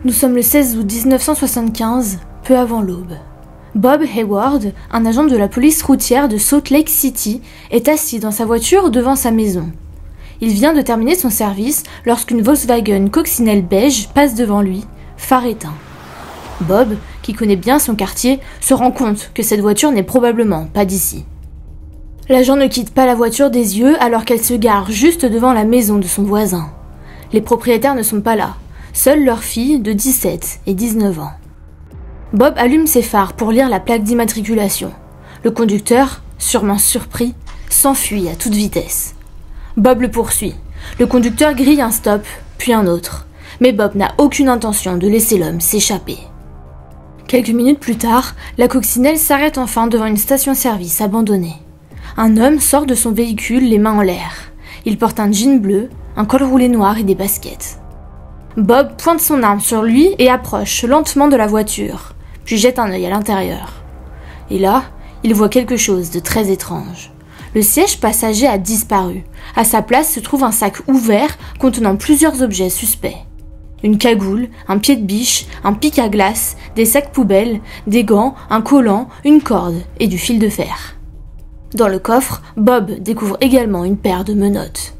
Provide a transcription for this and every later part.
Nous sommes le 16 août 1975, peu avant l'aube. Bob Hayward, un agent de la police routière de Salt Lake City, est assis dans sa voiture devant sa maison. Il vient de terminer son service lorsqu'une Volkswagen coccinelle beige passe devant lui, phare éteint. Bob, qui connaît bien son quartier, se rend compte que cette voiture n'est probablement pas d'ici. L'agent ne quitte pas la voiture des yeux alors qu'elle se gare juste devant la maison de son voisin. Les propriétaires ne sont pas là, seules leurs filles de 17 et 19 ans. Bob allume ses phares pour lire la plaque d'immatriculation. Le conducteur, sûrement surpris, s'enfuit à toute vitesse. Bob le poursuit. Le conducteur grille un stop, puis un autre. Mais Bob n'a aucune intention de laisser l'homme s'échapper. Quelques minutes plus tard, la coccinelle s'arrête enfin devant une station-service abandonnée. Un homme sort de son véhicule les mains en l'air. Il porte un jean bleu, un col roulé noir et des baskets. Bob pointe son arme sur lui et approche lentement de la voiture, puis jette un œil à l'intérieur. Et là, il voit quelque chose de très étrange. Le siège passager a disparu. À sa place se trouve un sac ouvert contenant plusieurs objets suspects. Une cagoule, un pied de biche, un pic à glace, des sacs poubelles, des gants, un collant, une corde et du fil de fer. Dans le coffre, Bob découvre également une paire de menottes.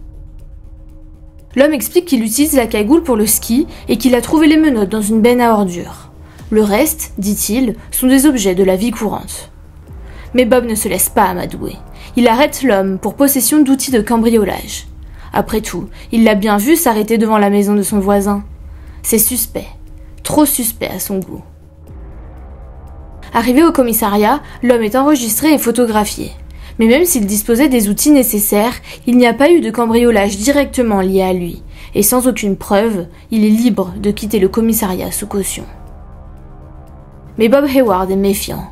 L'homme explique qu'il utilise la cagoule pour le ski et qu'il a trouvé les menottes dans une benne à ordures. Le reste, dit-il, sont des objets de la vie courante. Mais Bob ne se laisse pas amadouer. Il arrête l'homme pour possession d'outils de cambriolage. Après tout, il l'a bien vu s'arrêter devant la maison de son voisin. C'est suspect. Trop suspect à son goût. Arrivé au commissariat, l'homme est enregistré et photographié. Mais même s'il disposait des outils nécessaires, il n'y a pas eu de cambriolage directement lié à lui, et sans aucune preuve, il est libre de quitter le commissariat sous caution. Mais Bob Hayward est méfiant.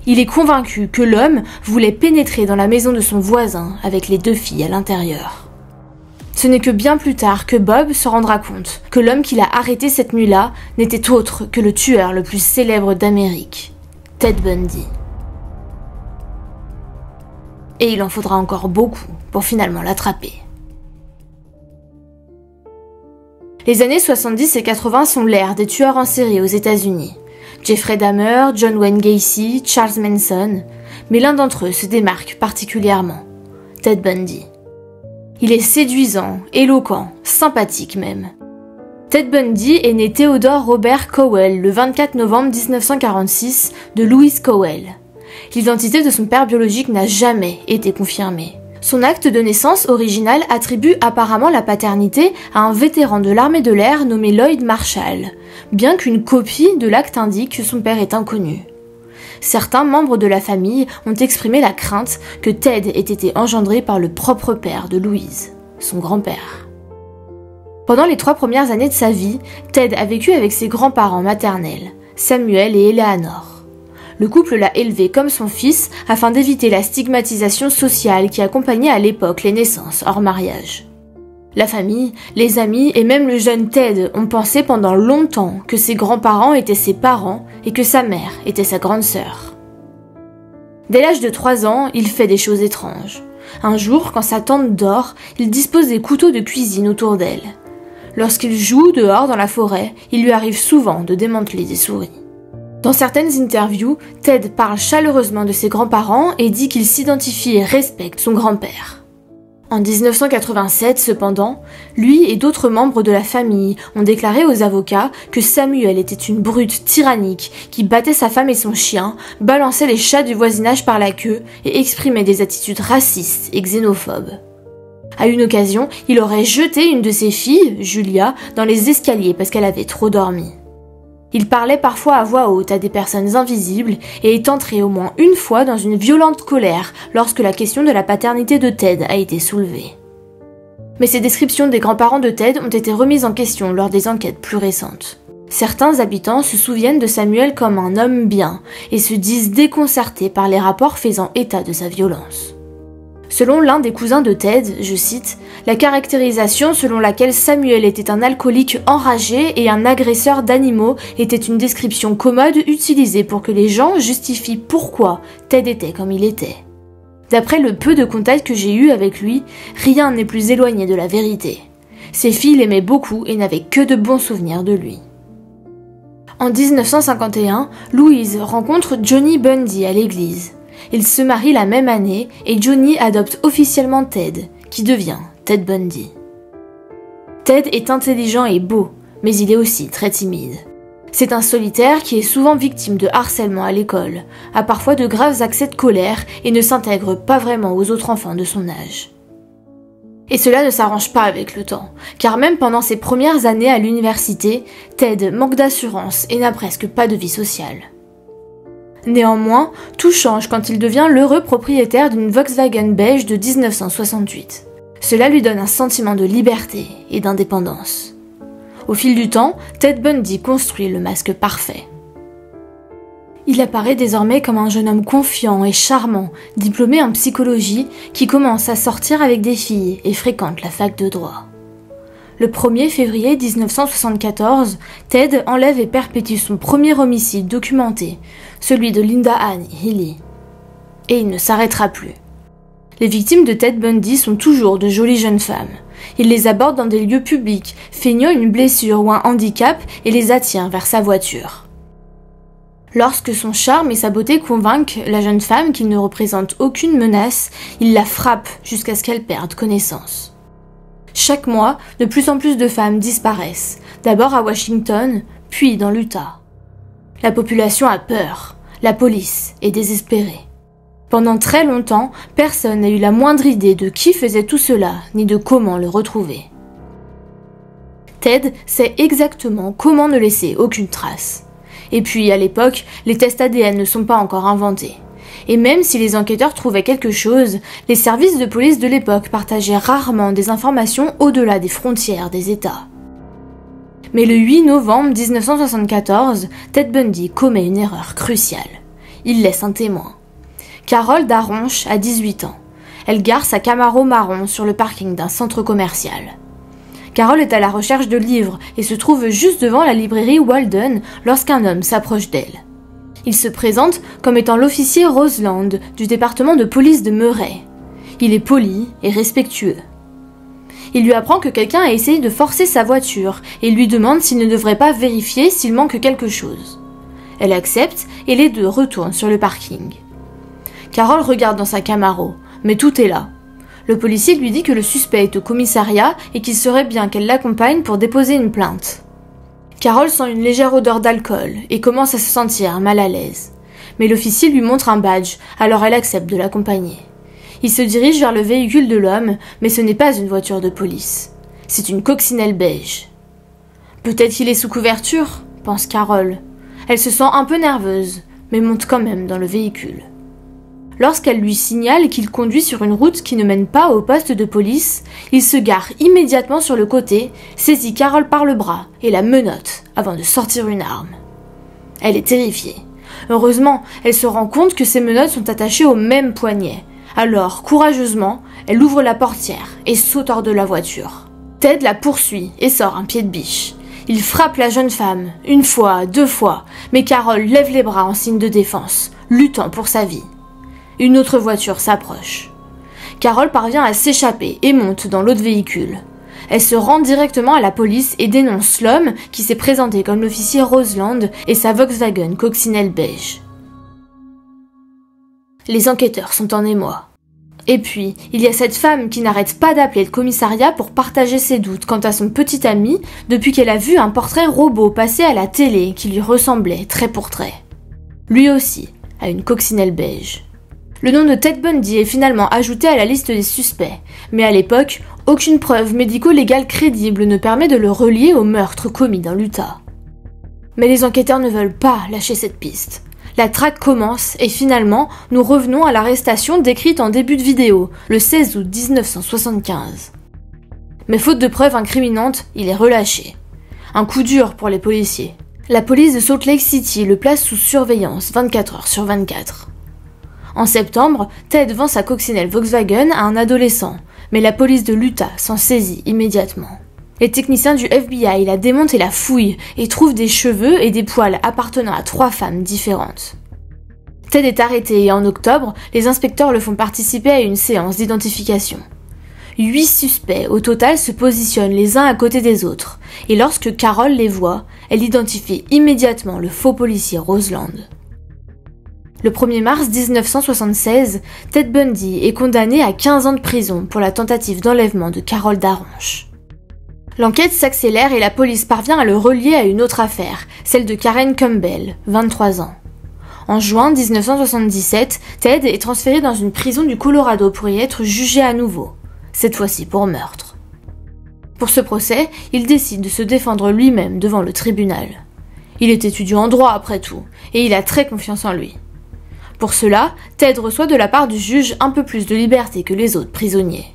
Il est convaincu que l'homme voulait pénétrer dans la maison de son voisin avec les 2 filles à l'intérieur. Ce n'est que bien plus tard que Bob se rendra compte que l'homme qu'il a arrêté cette nuit-là n'était autre que le tueur le plus célèbre d'Amérique, Ted Bundy. Et il en faudra encore beaucoup pour finalement l'attraper. Les années 70 et 80 sont l'ère des tueurs en série aux États-Unis. Jeffrey Dahmer, John Wayne Gacy, Charles Manson, mais l'un d'entre eux se démarque particulièrement, Ted Bundy. Il est séduisant, éloquent, sympathique même. Ted Bundy est né Theodore Robert Cowell le 24 novembre 1946 de Louise Cowell. L'identité de son père biologique n'a jamais été confirmée. Son acte de naissance original attribue apparemment la paternité à un vétéran de l'armée de l'air nommé Lloyd Marshall, bien qu'une copie de l'acte indique que son père est inconnu. Certains membres de la famille ont exprimé la crainte que Ted ait été engendré par le propre père de Louise, son grand-père. Pendant les 3 premières années de sa vie, Ted a vécu avec ses grands-parents maternels, Samuel et Eleanor. Le couple l'a élevé comme son fils afin d'éviter la stigmatisation sociale qui accompagnait à l'époque les naissances hors mariage. La famille, les amis et même le jeune Ted ont pensé pendant longtemps que ses grands-parents étaient ses parents et que sa mère était sa grande sœur. Dès l'âge de 3 ans, il fait des choses étranges. Un jour, quand sa tante dort, il dispose des couteaux de cuisine autour d'elle. Lorsqu'il joue dehors dans la forêt, il lui arrive souvent de démanteler des souris. Dans certaines interviews, Ted parle chaleureusement de ses grands-parents et dit qu'il s'identifie et respecte son grand-père. En 1987, cependant, lui et d'autres membres de la famille ont déclaré aux avocats que Samuel était une brute tyrannique qui battait sa femme et son chien, balançait les chats du voisinage par la queue et exprimait des attitudes racistes et xénophobes. À une occasion, il aurait jeté une de ses filles, Julia, dans les escaliers parce qu'elle avait trop dormi. Il parlait parfois à voix haute à des personnes invisibles et est entré au moins une fois dans une violente colère lorsque la question de la paternité de Ted a été soulevée. Mais ces descriptions des grands-parents de Ted ont été remises en question lors des enquêtes plus récentes. Certains habitants se souviennent de Samuel comme un homme bien et se disent déconcertés par les rapports faisant état de sa violence. Selon l'un des cousins de Ted, je cite, « La caractérisation selon laquelle Samuel était un alcoolique enragé et un agresseur d'animaux était une description commode utilisée pour que les gens justifient pourquoi Ted était comme il était. D'après le peu de contact que j'ai eu avec lui, rien n'est plus éloigné de la vérité. Ses filles l'aimaient beaucoup et n'avaient que de bons souvenirs de lui. » En 1951, Louise rencontre Johnny Bundy à l'église. Ils se marient la même année et Johnny adopte officiellement Ted, qui devient Ted Bundy. Ted est intelligent et beau, mais il est aussi très timide. C'est un solitaire qui est souvent victime de harcèlement à l'école, a parfois de graves accès de colère et ne s'intègre pas vraiment aux autres enfants de son âge. Et cela ne s'arrange pas avec le temps, car même pendant ses premières années à l'université, Ted manque d'assurance et n'a presque pas de vie sociale. Néanmoins, tout change quand il devient l'heureux propriétaire d'une Volkswagen beige de 1968. Cela lui donne un sentiment de liberté et d'indépendance. Au fil du temps, Ted Bundy construit le masque parfait. Il apparaît désormais comme un jeune homme confiant et charmant, diplômé en psychologie, qui commence à sortir avec des filles et fréquente la fac de droit. Le 1er février 1974, Ted enlève et perpétue son premier homicide documenté, celui de Linda Ann Healy. Et il ne s'arrêtera plus. Les victimes de Ted Bundy sont toujours de jolies jeunes femmes. Il les aborde dans des lieux publics, feignant une blessure ou un handicap et les attire vers sa voiture. Lorsque son charme et sa beauté convainquent la jeune femme qu'il ne représente aucune menace, il la frappe jusqu'à ce qu'elle perde connaissance. Chaque mois, de plus en plus de femmes disparaissent, d'abord à Washington, puis dans l'Utah. La population a peur, la police est désespérée. Pendant très longtemps, personne n'a eu la moindre idée de qui faisait tout cela, ni de comment le retrouver. Ted sait exactement comment ne laisser aucune trace. Et puis, à l'époque, les tests ADN ne sont pas encore inventés. Et même si les enquêteurs trouvaient quelque chose, les services de police de l'époque partageaient rarement des informations au-delà des frontières des États. Mais le 8 novembre 1974, Ted Bundy commet une erreur cruciale. Il laisse un témoin. Carole Daronche a 18 ans. Elle gare sa Camaro marron sur le parking d'un centre commercial. Carole est à la recherche de livres et se trouve juste devant la librairie Walden lorsqu'un homme s'approche d'elle. Il se présente comme étant l'officier Roseland du département de police de Murray. Il est poli et respectueux. Il lui apprend que quelqu'un a essayé de forcer sa voiture et lui demande s'il ne devrait pas vérifier s'il manque quelque chose. Elle accepte et les deux retournent sur le parking. Carole regarde dans sa Camaro, mais tout est là. Le policier lui dit que le suspect est au commissariat et qu'il serait bien qu'elle l'accompagne pour déposer une plainte. Carole sent une légère odeur d'alcool et commence à se sentir mal à l'aise. Mais l'officier lui montre un badge, alors elle accepte de l'accompagner. Il se dirige vers le véhicule de l'homme, mais ce n'est pas une voiture de police. C'est une coccinelle beige. Peut-être qu'il est sous couverture, pense Carole. Elle se sent un peu nerveuse, mais monte quand même dans le véhicule. Lorsqu'elle lui signale qu'il conduit sur une route qui ne mène pas au poste de police, il se gare immédiatement sur le côté, saisit Carole par le bras et la menotte avant de sortir une arme. Elle est terrifiée. Heureusement, elle se rend compte que ses menottes sont attachées au même poignet. Alors, courageusement, elle ouvre la portière et saute hors de la voiture. Ted la poursuit et sort un pied de biche. Il frappe la jeune femme, 1 fois, 2 fois, mais Carole lève les bras en signe de défense, luttant pour sa vie. Une autre voiture s'approche. Carole parvient à s'échapper et monte dans l'autre véhicule. Elle se rend directement à la police et dénonce l'homme qui s'est présenté comme l'officier Roseland et sa Volkswagen coccinelle beige. Les enquêteurs sont en émoi. Et puis, il y a cette femme qui n'arrête pas d'appeler le commissariat pour partager ses doutes quant à son petit ami depuis qu'elle a vu un portrait robot passer à la télé qui lui ressemblait trait pour trait. Lui aussi a une coccinelle beige. Le nom de Ted Bundy est finalement ajouté à la liste des suspects, mais à l'époque, aucune preuve médico-légale crédible ne permet de le relier au meurtre commis dans l'Utah. Mais les enquêteurs ne veulent pas lâcher cette piste. La traque commence et finalement, nous revenons à l'arrestation décrite en début de vidéo, le 16 août 1975. Mais faute de preuves incriminantes, il est relâché. Un coup dur pour les policiers. La police de Salt Lake City le place sous surveillance 24 heures sur 24. En septembre, Ted vend sa coccinelle Volkswagen à un adolescent, mais la police de l'Utah s'en saisit immédiatement. Les techniciens du FBI la démontent et la fouillent et trouvent des cheveux et des poils appartenant à 3 femmes différentes. Ted est arrêté et en octobre, les inspecteurs le font participer à une séance d'identification. 8 suspects au total se positionnent les uns à côté des autres, et lorsque Carol les voit, elle identifie immédiatement le faux policier Roseland. Le 1er mars 1976, Ted Bundy est condamné à 15 ans de prison pour la tentative d'enlèvement de Carol Daronche. L'enquête s'accélère et la police parvient à le relier à une autre affaire, celle de Karen Campbell, 23 ans. En juin 1977, Ted est transféré dans une prison du Colorado pour y être jugé à nouveau, cette fois-ci pour meurtre. Pour ce procès, il décide de se défendre lui-même devant le tribunal. Il est étudiant en droit après tout, et il a très confiance en lui. Pour cela, Ted reçoit de la part du juge un peu plus de liberté que les autres prisonniers.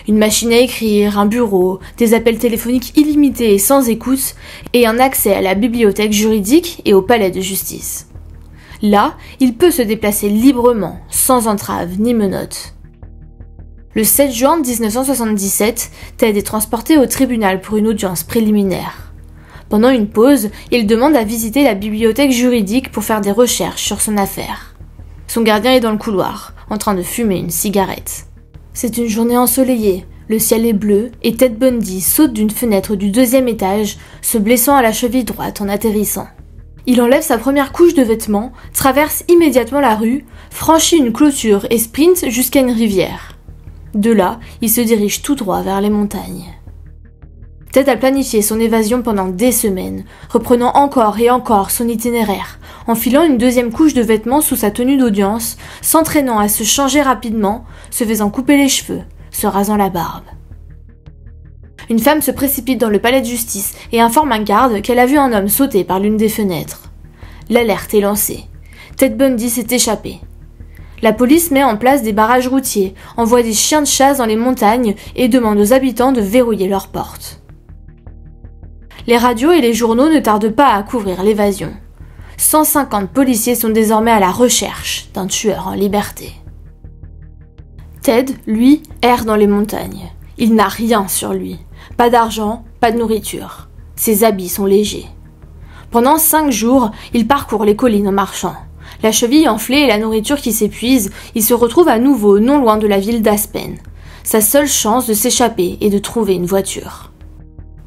Une machine à écrire, un bureau, des appels téléphoniques illimités et sans écoute, et un accès à la bibliothèque juridique et au palais de justice. Là, il peut se déplacer librement, sans entrave ni menottes. Le 7 juin 1977, Ted est transporté au tribunal pour une audience préliminaire. Pendant une pause, il demande à visiter la bibliothèque juridique pour faire des recherches sur son affaire. Son gardien est dans le couloir, en train de fumer une cigarette. C'est une journée ensoleillée, le ciel est bleu et Ted Bundy saute d'une fenêtre du 2e étage, se blessant à la cheville droite en atterrissant. Il enlève sa première couche de vêtements, traverse immédiatement la rue, franchit une clôture et sprint jusqu'à une rivière. De là, il se dirige tout droit vers les montagnes. Ted a planifié son évasion pendant des semaines, reprenant encore et encore son itinéraire, enfilant une 2e couche de vêtements sous sa tenue d'audience, s'entraînant à se changer rapidement, se faisant couper les cheveux, se rasant la barbe. Une femme se précipite dans le palais de justice et informe un garde qu'elle a vu un homme sauter par l'une des fenêtres. L'alerte est lancée. Ted Bundy s'est échappé. La police met en place des barrages routiers, envoie des chiens de chasse dans les montagnes et demande aux habitants de verrouiller leurs portes. Les radios et les journaux ne tardent pas à couvrir l'évasion. 150 policiers sont désormais à la recherche d'un tueur en liberté. Ted, lui, erre dans les montagnes. Il n'a rien sur lui. Pas d'argent, pas de nourriture. Ses habits sont légers. Pendant 5 jours, il parcourt les collines en marchant. La cheville enflée et la nourriture qui s'épuise, il se retrouve à nouveau non loin de la ville d'Aspen. Sa seule chance de s'échapper est de trouver une voiture.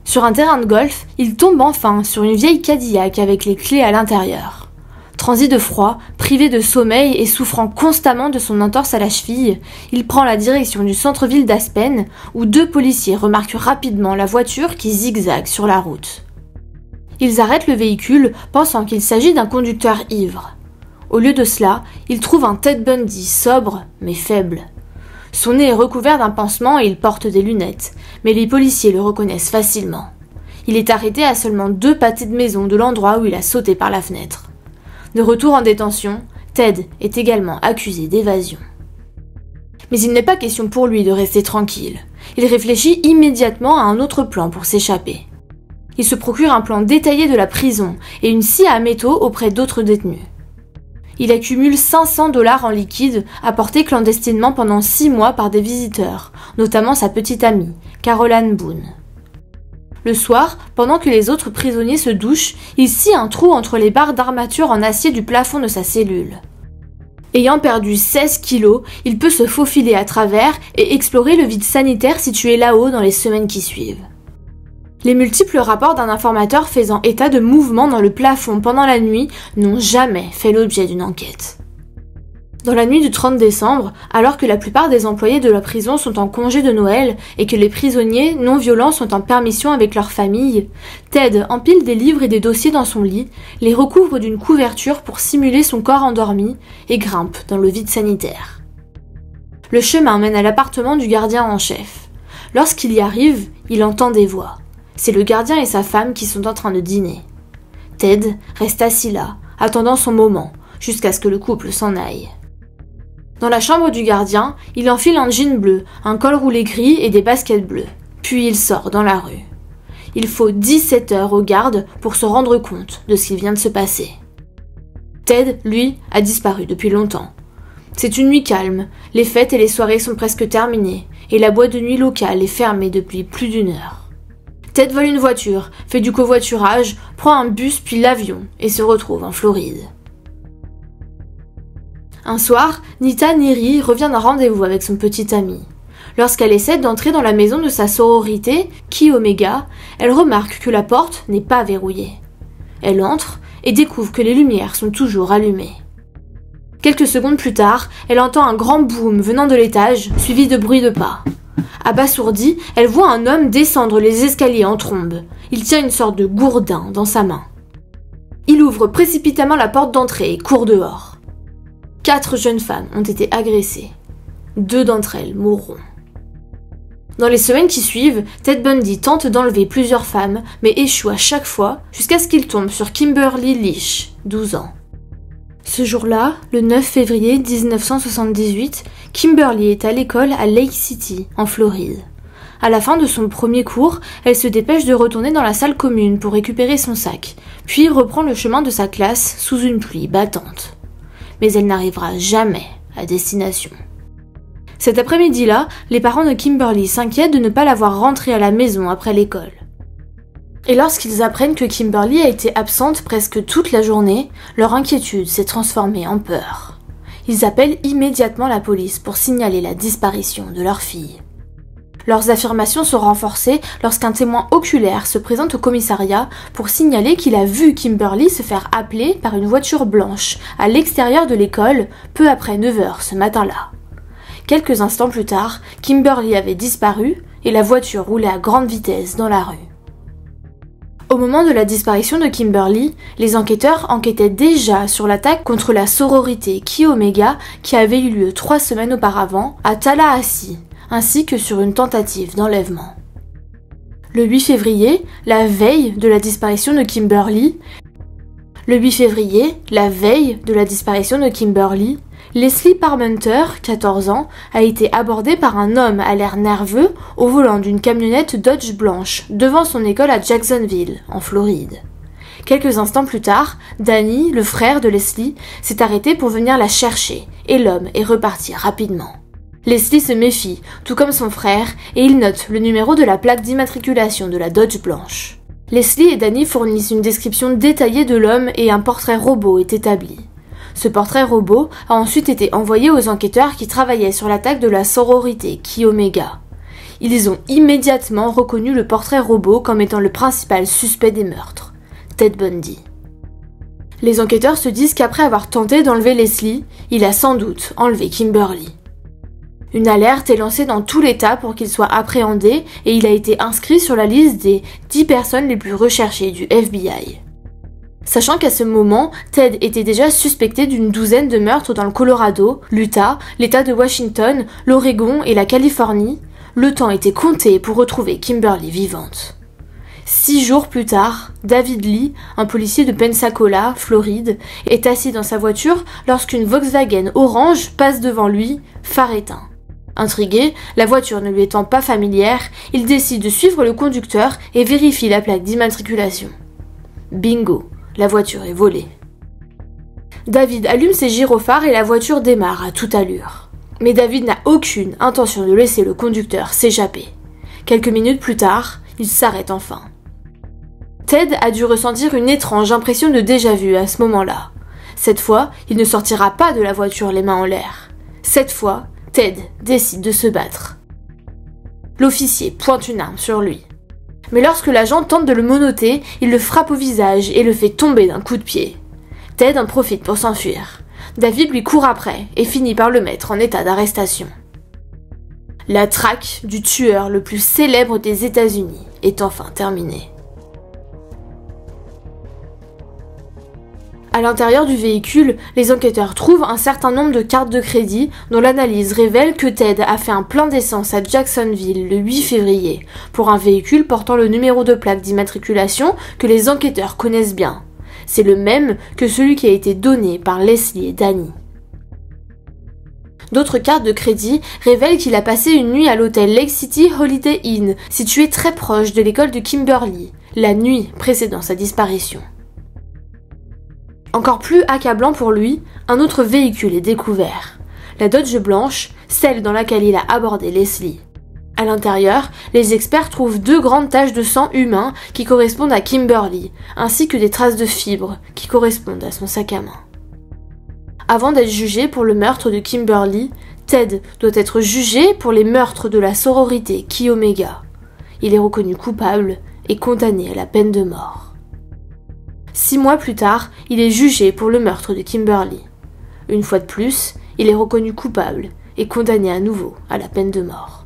Sur un terrain de golf, il tombe enfin sur une vieille Cadillac avec les clés à l'intérieur. Transi de froid, privé de sommeil et souffrant constamment de son entorse à la cheville, il prend la direction du centre-ville d'Aspen, où 2 policiers remarquent rapidement la voiture qui zigzague sur la route. Ils arrêtent le véhicule, pensant qu'il s'agit d'un conducteur ivre. Au lieu de cela, ils trouvent un Ted Bundy sobre, mais faible. Son nez est recouvert d'un pansement et il porte des lunettes, mais les policiers le reconnaissent facilement. Il est arrêté à seulement 2 pâtés de maison de l'endroit où il a sauté par la fenêtre. De retour en détention, Ted est également accusé d'évasion. Mais il n'est pas question pour lui de rester tranquille. Il réfléchit immédiatement à un autre plan pour s'échapper. Il se procure un plan détaillé de la prison et une scie à métaux auprès d'autres détenus. Il accumule 500 $ en liquide apportés clandestinement pendant 6 mois par des visiteurs, notamment sa petite amie, Carol Ann Boone. Le soir, pendant que les autres prisonniers se douchent, il scie un trou entre les barres d'armature en acier du plafond de sa cellule. Ayant perdu 16 kilos, il peut se faufiler à travers et explorer le vide sanitaire situé là-haut dans les semaines qui suivent. Les multiples rapports d'un informateur faisant état de mouvements dans le plafond pendant la nuit n'ont jamais fait l'objet d'une enquête. Dans la nuit du 30 décembre, alors que la plupart des employés de la prison sont en congé de Noël et que les prisonniers non violents sont en permission avec leurs familles, Ted empile des livres et des dossiers dans son lit, les recouvre d'une couverture pour simuler son corps endormi et grimpe dans le vide sanitaire. Le chemin mène à l'appartement du gardien en chef. Lorsqu'il y arrive, il entend des voix. C'est le gardien et sa femme qui sont en train de dîner. Ted reste assis là, attendant son moment, jusqu'à ce que le couple s'en aille. Dans la chambre du gardien, il enfile un jean bleu, un col roulé gris et des baskets bleues. Puis il sort dans la rue. Il faut 17 heures au garde pour se rendre compte de ce qui vient de se passer. Ted, lui, a disparu depuis longtemps. C'est une nuit calme, les fêtes et les soirées sont presque terminées, et la boîte de nuit locale est fermée depuis plus d'1 heure. Ted vole une voiture, fait du covoiturage, prend un bus puis l'avion et se retrouve en Floride. Un soir, Nita Neary revient d'un rendez-vous avec son petit ami. Lorsqu'elle essaie d'entrer dans la maison de sa sororité, Chi Omega, elle remarque que la porte n'est pas verrouillée. Elle entre et découvre que les lumières sont toujours allumées. Quelques secondes plus tard, elle entend un grand boom venant de l'étage, suivi de bruits de pas. Abasourdie, elle voit un homme descendre les escaliers en trombe. Il tient une sorte de gourdin dans sa main. Il ouvre précipitamment la porte d'entrée et court dehors. 4 jeunes femmes ont été agressées. 2 d'entre elles mourront. Dans les semaines qui suivent, Ted Bundy tente d'enlever plusieurs femmes, mais échoue à chaque fois jusqu'à ce qu'il tombe sur Kimberly Leach, 12 ans. Ce jour-là, le 9 février 1978, Kimberly est à l'école à Lake City, en Floride. À la fin de son premier cours, elle se dépêche de retourner dans la salle commune pour récupérer son sac, puis reprend le chemin de sa classe sous une pluie battante. Mais elle n'arrivera jamais à destination. Cet après-midi-là, les parents de Kimberly s'inquiètent de ne pas la voir rentrer à la maison après l'école. Et lorsqu'ils apprennent que Kimberly a été absente presque toute la journée, leur inquiétude s'est transformée en peur. Ils appellent immédiatement la police pour signaler la disparition de leur fille. Leurs affirmations sont renforcées lorsqu'un témoin oculaire se présente au commissariat pour signaler qu'il a vu Kimberly se faire appeler par une voiture blanche à l'extérieur de l'école peu après 9h ce matin-là. Quelques instants plus tard, Kimberly avait disparu et la voiture roulait à grande vitesse dans la rue. Au moment de la disparition de Kimberly, les enquêteurs enquêtaient déjà sur l'attaque contre la sororité Chi Omega qui avait eu lieu 3 semaines auparavant à Tallahassee, ainsi que sur une tentative d'enlèvement. Le 8 février, la veille de la disparition de Kimberly, Leslie Parmenter, 14 ans, a été abordée par un homme à l'air nerveux au volant d'une camionnette Dodge blanche devant son école à Jacksonville, en Floride. Quelques instants plus tard, Danny, le frère de Leslie, s'est arrêté pour venir la chercher et l'homme est reparti rapidement. Leslie se méfie, tout comme son frère, et il note le numéro de la plaque d'immatriculation de la Dodge blanche. Leslie et Danny fournissent une description détaillée de l'homme et un portrait robot est établi. Ce portrait robot a ensuite été envoyé aux enquêteurs qui travaillaient sur l'attaque de la sororité Chi Omega. Ils ont immédiatement reconnu le portrait robot comme étant le principal suspect des meurtres, Ted Bundy. Les enquêteurs se disent qu'après avoir tenté d'enlever Leslie, il a sans doute enlevé Kimberly. Une alerte est lancée dans tout l'État pour qu'il soit appréhendé et il a été inscrit sur la liste des 10 personnes les plus recherchées du FBI. Sachant qu'à ce moment, Ted était déjà suspecté d'une douzaine de meurtres dans le Colorado, l'Utah, l'État de Washington, l'Oregon et la Californie, le temps était compté pour retrouver Kimberly vivante. 6 jours plus tard, David Lee, un policier de Pensacola, Floride, est assis dans sa voiture lorsqu'une Volkswagen orange passe devant lui, phare éteint. Intrigué, la voiture ne lui étant pas familière, il décide de suivre le conducteur et vérifie la plaque d'immatriculation. Bingo, la voiture est volée. David allume ses gyrophares et la voiture démarre à toute allure. Mais David n'a aucune intention de laisser le conducteur s'échapper. Quelques minutes plus tard, il s'arrête enfin. Ted a dû ressentir une étrange impression de déjà-vu à ce moment-là. Cette fois, il ne sortira pas de la voiture les mains en l'air. Cette fois, Ted décide de se battre. L'officier pointe une arme sur lui. Mais lorsque l'agent tente de le menotter, il le frappe au visage et le fait tomber d'un coup de pied. Ted en profite pour s'enfuir. David lui court après et finit par le mettre en état d'arrestation. La traque du tueur le plus célèbre des États-Unis est enfin terminée. À l'intérieur du véhicule, les enquêteurs trouvent un certain nombre de cartes de crédit dont l'analyse révèle que Ted a fait un plein d'essence à Jacksonville le 8 février pour un véhicule portant le numéro de plaque d'immatriculation que les enquêteurs connaissent bien. C'est le même que celui qui a été donné par Leslie et Danny. D'autres cartes de crédit révèlent qu'il a passé une nuit à l'hôtel Lake City Holiday Inn, situé très proche de l'école de Kimberly, la nuit précédant sa disparition. Encore plus accablant pour lui, un autre véhicule est découvert. La Dodge blanche, celle dans laquelle il a abordé Leslie. À l'intérieur, les experts trouvent 2 grandes taches de sang humain qui correspondent à Kimberly, ainsi que des traces de fibres qui correspondent à son sac à main. Avant d'être jugé pour le meurtre de Kimberly, Ted doit être jugé pour les meurtres de la sororité Chi Omega. Il est reconnu coupable et condamné à la peine de mort. 6 mois plus tard, il est jugé pour le meurtre de Kimberly. Une fois de plus, il est reconnu coupable et condamné à nouveau à la peine de mort.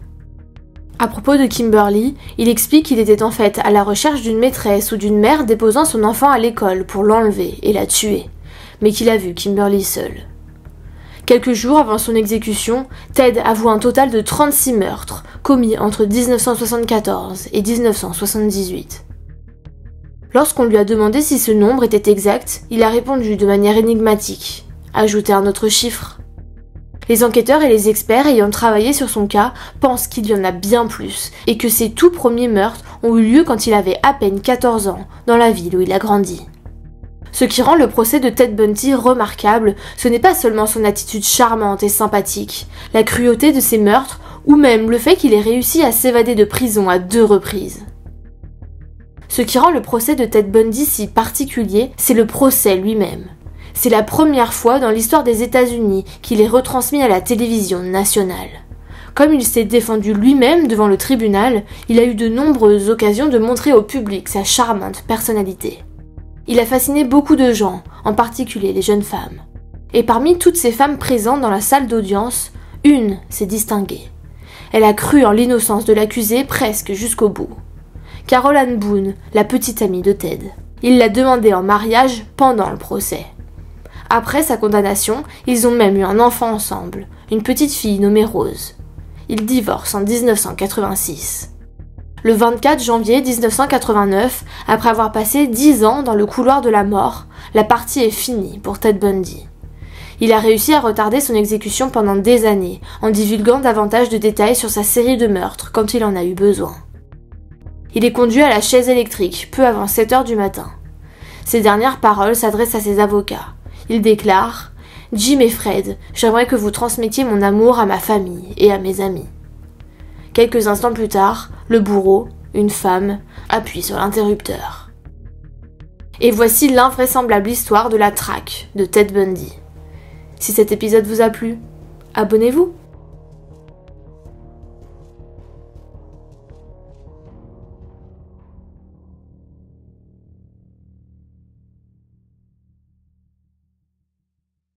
À propos de Kimberly, il explique qu'il était en fait à la recherche d'une maîtresse ou d'une mère déposant son enfant à l'école pour l'enlever et la tuer, mais qu'il a vu Kimberly seule. Quelques jours avant son exécution, Ted avoue un total de 36 meurtres commis entre 1974 et 1978. Lorsqu'on lui a demandé si ce nombre était exact, il a répondu de manière énigmatique. Ajoutez un autre chiffre. Les enquêteurs et les experts ayant travaillé sur son cas pensent qu'il y en a bien plus et que ses tout premiers meurtres ont eu lieu quand il avait à peine 14 ans, dans la ville où il a grandi. Ce qui rend le procès de Ted Bundy remarquable, ce n'est pas seulement son attitude charmante et sympathique, la cruauté de ses meurtres ou même le fait qu'il ait réussi à s'évader de prison à 2 reprises. Ce qui rend le procès de Ted Bundy si particulier, c'est le procès lui-même. C'est la première fois dans l'histoire des États-Unis qu'il est retransmis à la télévision nationale. Comme il s'est défendu lui-même devant le tribunal, il a eu de nombreuses occasions de montrer au public sa charmante personnalité. Il a fasciné beaucoup de gens, en particulier les jeunes femmes. Et parmi toutes ces femmes présentes dans la salle d'audience, une s'est distinguée. Elle a cru en l'innocence de l'accusé presque jusqu'au bout. Carol Ann Boone, la petite amie de Ted. Il l'a demandée en mariage pendant le procès. Après sa condamnation, ils ont même eu un enfant ensemble, une petite fille nommée Rose. Ils divorcent en 1986. Le 24 janvier 1989, après avoir passé 10 ans dans le couloir de la mort, la partie est finie pour Ted Bundy. Il a réussi à retarder son exécution pendant des années, en divulguant davantage de détails sur sa série de meurtres quand il en a eu besoin. Il est conduit à la chaise électrique peu avant 7 heures du matin. Ses dernières paroles s'adressent à ses avocats. Il déclare « Jim et Fred, j'aimerais que vous transmettiez mon amour à ma famille et à mes amis. » Quelques instants plus tard, le bourreau, une femme, appuie sur l'interrupteur. Et voici l'invraisemblable histoire de la traque de Ted Bundy. Si cet épisode vous a plu, abonnez-vous.